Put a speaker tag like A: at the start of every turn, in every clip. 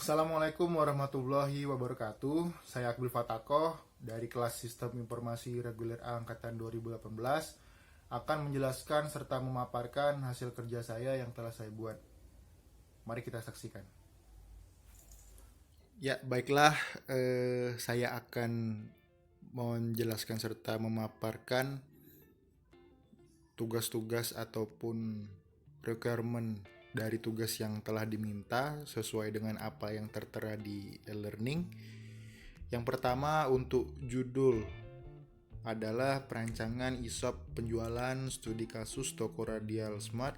A: Assalamualaikum warahmatullahi wabarakatuh. Saya Akbil Fatakoh dari kelas Sistem Informasi Reguler Angkatan 2018 akan menjelaskan serta memaparkan hasil kerja saya yang telah saya buat. Mari kita saksikan. Ya, baiklah, saya akan menjelaskan serta memaparkan tugas-tugas ataupun requirement dari tugas yang telah diminta sesuai dengan apa yang tertera di e-learning. Yang pertama, untuk judul adalah perancangan ISOP penjualan studi kasus toko radial smart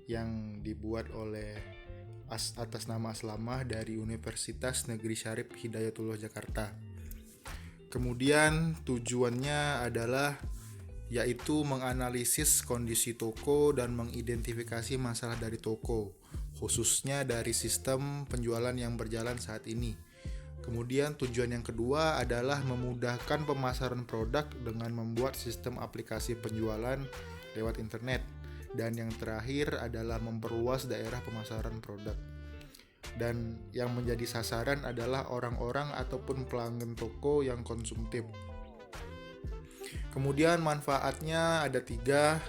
A: yang dibuat oleh atas nama Aslamah dari Universitas Negeri Syarif Hidayatullah Jakarta. Kemudian tujuannya adalah yaitu menganalisis kondisi toko dan mengidentifikasi masalah dari toko, khususnya dari sistem penjualan yang berjalan saat ini. Kemudian tujuan yang kedua adalah memudahkan pemasaran produk dengan membuat sistem aplikasi penjualan lewat internet. Dan yang terakhir adalah memperluas daerah pemasaran produk. Dan yang menjadi sasaran adalah orang-orang ataupun pelanggan toko yang konsumtif. Kemudian manfaatnya ada 3.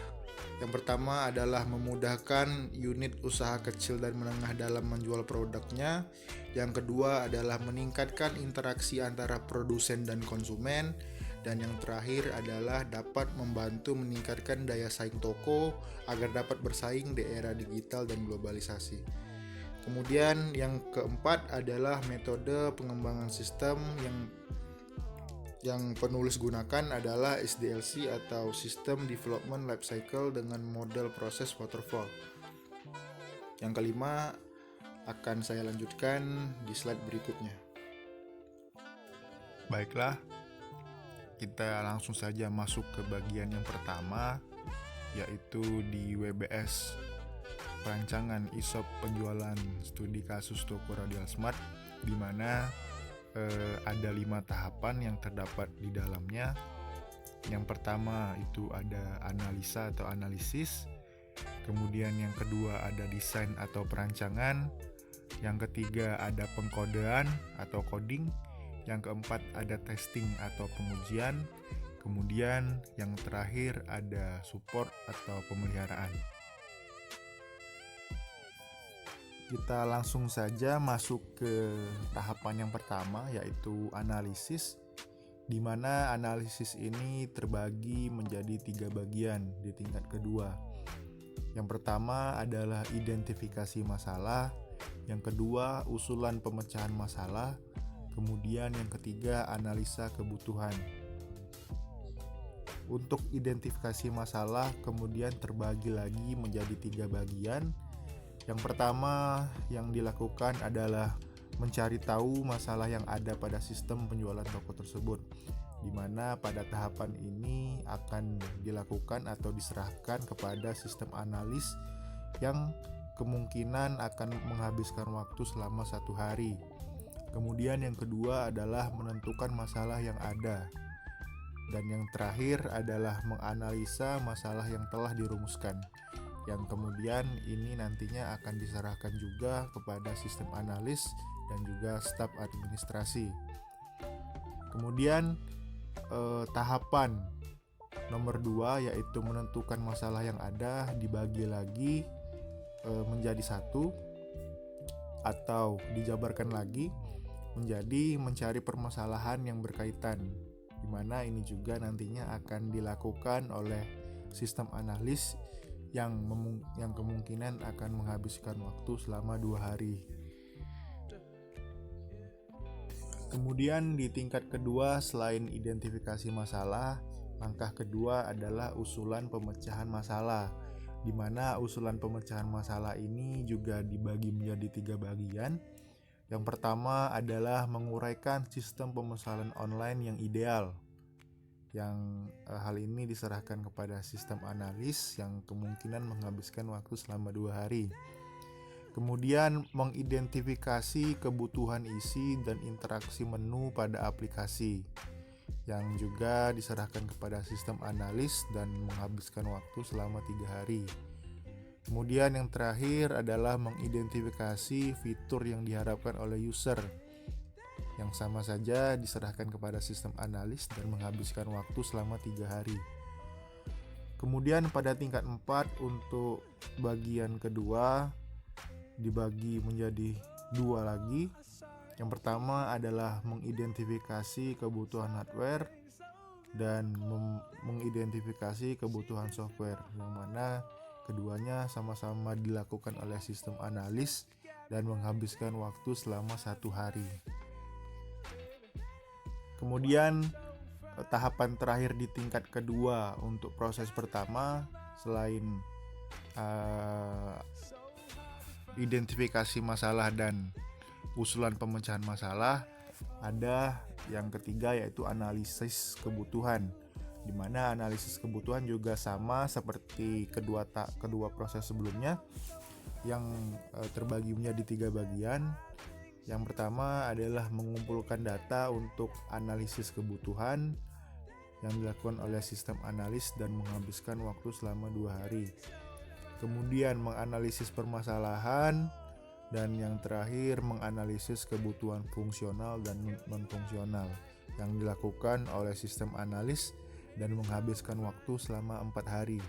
A: Yang pertama adalah memudahkan unit usaha kecil dan menengah dalam menjual produknya. Yang kedua adalah meningkatkan interaksi antara produsen dan konsumen. Dan yang terakhir adalah dapat membantu meningkatkan daya saing toko agar dapat bersaing di era digital dan globalisasi. Kemudian yang keempat adalah metode pengembangan sistem yang penulis gunakan adalah SDLC atau System Development Lifecycle dengan model proses waterfall. Yang kelima akan saya lanjutkan di slide berikutnya.
B: Baiklah, kita langsung saja masuk ke bagian yang pertama, yaitu di WBS, perancangan ISOP penjualan studi kasus toko radial smart, di mana ada 5 tahapan yang terdapat di dalamnya. Yang pertama itu ada analisa atau analisis, kemudian yang kedua ada desain atau perancangan, yang ketiga ada pengkodean atau coding, yang keempat ada testing atau pengujian, kemudian yang terakhir ada support atau pemeliharaan. Kita langsung saja masuk ke tahapan yang pertama, yaitu analisis, di mana analisis ini terbagi menjadi 3 bagian di tingkat kedua. Yang pertama adalah identifikasi masalah, yang kedua usulan pemecahan masalah, kemudian yang ketiga analisa kebutuhan. Untuk identifikasi masalah kemudian terbagi lagi menjadi 3 bagian. Yang pertama yang dilakukan adalah mencari tahu masalah yang ada pada sistem penjualan toko tersebut, di mana pada tahapan ini akan dilakukan atau diserahkan kepada sistem analis yang kemungkinan akan menghabiskan waktu selama 1 hari. Kemudian yang kedua adalah menentukan masalah yang ada. Dan yang terakhir adalah menganalisa masalah yang telah dirumuskan, yang kemudian ini nantinya akan diserahkan juga kepada sistem analis dan juga staf administrasi. Kemudian tahapan nomor 2 yaitu menentukan masalah yang ada dibagi lagi menjadi 1 atau dijabarkan lagi menjadi mencari permasalahan yang berkaitan, di mana ini juga nantinya akan dilakukan oleh sistem analis yang kemungkinan akan menghabiskan waktu selama 2 hari. Kemudian di tingkat kedua, selain identifikasi masalah, langkah kedua adalah usulan pemecahan masalah, di mana usulan pemecahan masalah ini juga dibagi menjadi 3 bagian. Yang pertama adalah menguraikan sistem pemesanan online yang ideal, yang hal ini diserahkan kepada sistem analis yang kemungkinan menghabiskan waktu selama 2 hari. Kemudian mengidentifikasi kebutuhan isi dan interaksi menu pada aplikasi, yang juga diserahkan kepada sistem analis dan menghabiskan waktu selama 3 hari. Kemudian yang terakhir adalah mengidentifikasi fitur yang diharapkan oleh user, yang sama saja diserahkan kepada sistem analis dan menghabiskan waktu selama 3 hari. Kemudian pada tingkat 4 untuk bagian kedua dibagi menjadi 2 lagi. Yang pertama adalah mengidentifikasi kebutuhan hardware dan mengidentifikasi kebutuhan software, yang mana keduanya sama-sama dilakukan oleh sistem analis dan menghabiskan waktu selama 1 hari. Kemudian tahapan terakhir di tingkat kedua untuk proses pertama, selain identifikasi masalah dan usulan pemecahan masalah, ada yang ketiga yaitu analisis kebutuhan, di mana analisis kebutuhan juga sama seperti kedua proses sebelumnya, yang terbagi menjadi 3 bagian. Yang pertama adalah mengumpulkan data untuk analisis kebutuhan yang dilakukan oleh sistem analis dan menghabiskan waktu selama 2 hari. Kemudian menganalisis permasalahan, dan yang terakhir menganalisis kebutuhan fungsional dan non-fungsional yang dilakukan oleh sistem analis dan menghabiskan waktu selama 4 hari.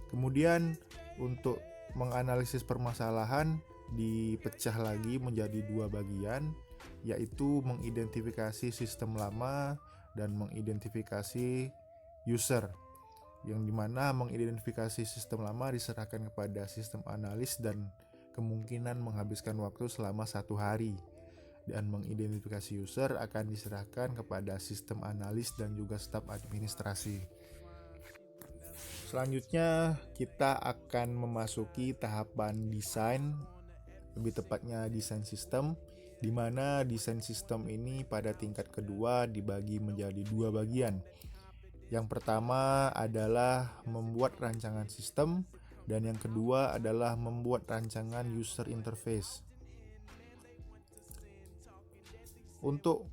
B: Kemudian untuk menganalisis permasalahan dipecah lagi menjadi 2 bagian, yaitu mengidentifikasi sistem lama dan mengidentifikasi user, yang dimana mengidentifikasi sistem lama diserahkan kepada sistem analis dan kemungkinan menghabiskan waktu selama 1 hari, dan mengidentifikasi user akan diserahkan kepada sistem analis dan juga staf administrasi. Selanjutnya kita akan memasuki tahapan desain, lebih tepatnya desain sistem, di mana desain sistem ini pada tingkat kedua dibagi menjadi 2 bagian. Yang pertama adalah membuat rancangan sistem, dan yang kedua adalah membuat rancangan user interface. Untuk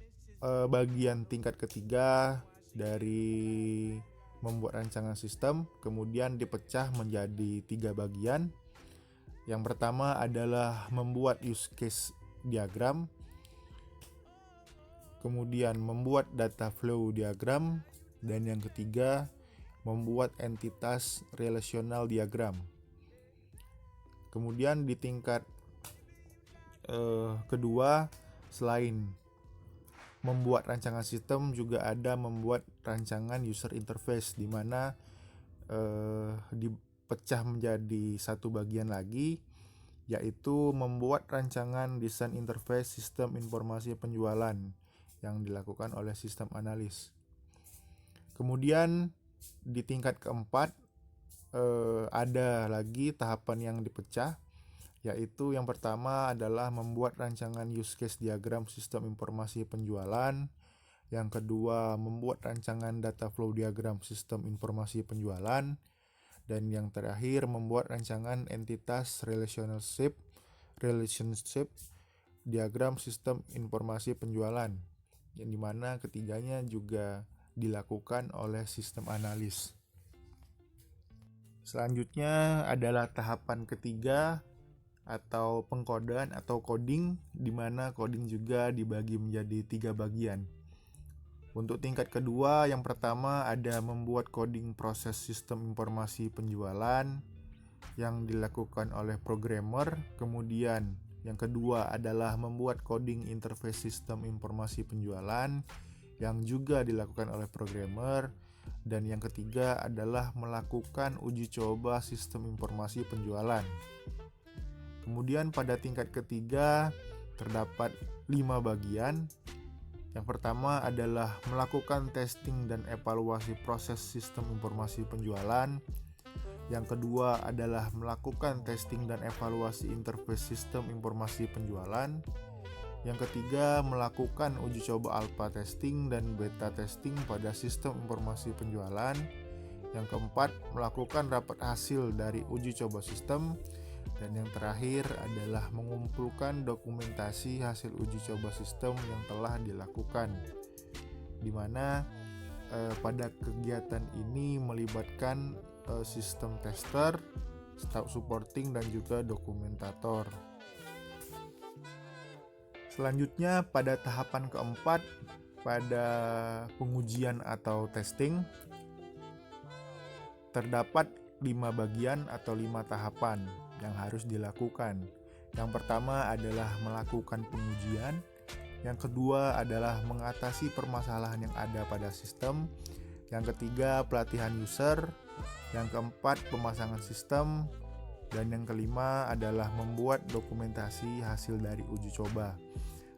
B: bagian tingkat ketiga dari membuat rancangan sistem kemudian dipecah menjadi 3 bagian. Yang pertama adalah membuat use case diagram, kemudian membuat data flow diagram, dan yang ketiga membuat entitas relational diagram. Kemudian di tingkat kedua, selain membuat rancangan sistem juga ada membuat rancangan user interface, di mana dipecah menjadi 1 bagian lagi, yaitu membuat rancangan desain interface sistem informasi penjualan yang dilakukan oleh sistem analis. Kemudian di tingkat keempat ada lagi tahapan yang dipecah, yaitu yang pertama adalah membuat rancangan use case diagram sistem informasi penjualan, yang kedua membuat rancangan data flow diagram sistem informasi penjualan, dan yang terakhir membuat rancangan entitas relationship diagram sistem informasi penjualan, yang dimana ketiganya juga dilakukan oleh sistem analis. Selanjutnya adalah tahapan ketiga atau pengkodean atau coding, di mana coding juga dibagi menjadi 3 bagian. Untuk tingkat kedua, yang pertama ada membuat coding proses sistem informasi penjualan yang dilakukan oleh programmer. Kemudian yang kedua adalah membuat coding interface sistem informasi penjualan yang juga dilakukan oleh programmer, dan yang ketiga adalah melakukan uji coba sistem informasi penjualan. Kemudian pada tingkat ketiga terdapat 5 bagian. Yang pertama adalah melakukan testing dan evaluasi proses sistem informasi penjualan. Yang kedua adalah melakukan testing dan evaluasi interface sistem informasi penjualan. Yang ketiga, melakukan uji coba alpha testing dan beta testing pada sistem informasi penjualan. Yang keempat, melakukan rapat hasil dari uji coba sistem. Dan yang terakhir adalah mengumpulkan dokumentasi hasil uji coba sistem yang telah dilakukan, di mana pada kegiatan ini melibatkan sistem tester, staff supporting dan juga dokumentator. Selanjutnya pada tahapan keempat, pada pengujian atau testing, terdapat 5 bagian atau 5 tahapan yang harus dilakukan. Yang pertama adalah melakukan pengujian, yang kedua adalah mengatasi permasalahan yang ada pada sistem, yang ketiga pelatihan user, yang keempat pemasangan sistem, dan yang kelima adalah membuat dokumentasi hasil dari uji coba,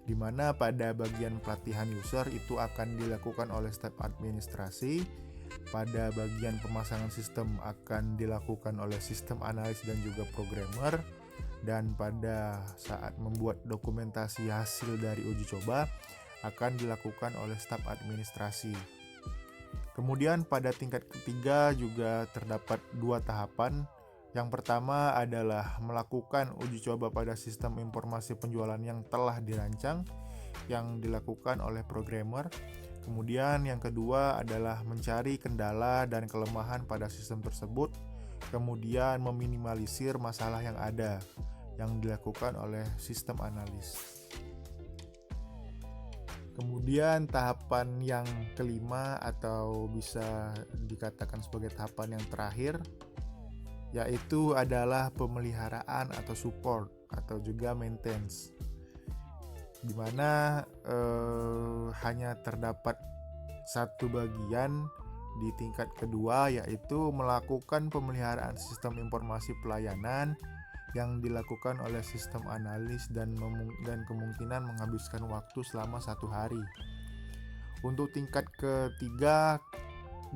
B: di mana pada bagian pelatihan user itu akan dilakukan oleh staf administrasi, pada bagian pemasangan sistem akan dilakukan oleh sistem analis dan juga programmer, dan pada saat membuat dokumentasi hasil dari uji coba akan dilakukan oleh staf administrasi. Kemudian pada tingkat ketiga juga terdapat 2 tahapan. Yang pertama adalah melakukan uji coba pada sistem informasi penjualan yang telah dirancang yang dilakukan oleh programmer. Kemudian yang kedua adalah mencari kendala dan kelemahan pada sistem tersebut, kemudian meminimalisir masalah yang ada yang dilakukan oleh sistem analis. Kemudian tahapan yang kelima atau bisa dikatakan sebagai tahapan yang terakhir, yaitu adalah pemeliharaan atau support atau juga maintenance, di mana hanya terdapat satu bagian di tingkat kedua, yaitu melakukan pemeliharaan sistem informasi pelayanan yang dilakukan oleh sistem analis dan kemungkinan menghabiskan waktu selama 1 hari. Untuk tingkat ketiga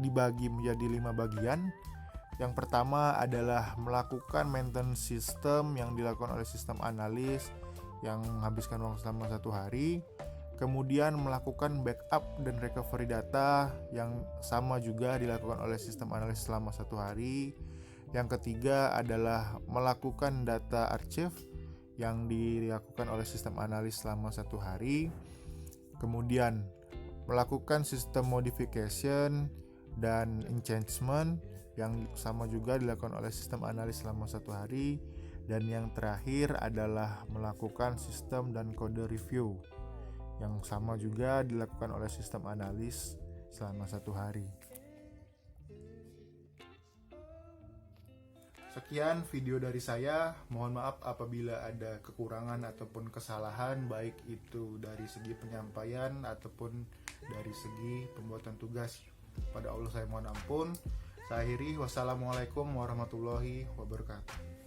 B: dibagi menjadi 5 bagian. Yang pertama adalah melakukan maintenance sistem yang dilakukan oleh sistem analis yang menghabiskan waktu selama 1 hari. Kemudian melakukan backup dan recovery data yang sama juga dilakukan oleh sistem analis selama 1 hari. Yang ketiga adalah melakukan data archive yang dilakukan oleh sistem analis selama 1 hari. Kemudian melakukan sistem modification dan enhancement yang sama juga dilakukan oleh sistem analis selama 1 hari. Dan yang terakhir adalah melakukan sistem dan kode review yang sama juga dilakukan oleh sistem analis selama 1 hari. Sekian video dari saya. Mohon maaf apabila ada kekurangan ataupun kesalahan, baik itu dari segi penyampaian ataupun dari segi pembuatan tugas. Pada Allah saya mohon ampun. Saya akhiri. Wassalamualaikum warahmatullahi wabarakatuh.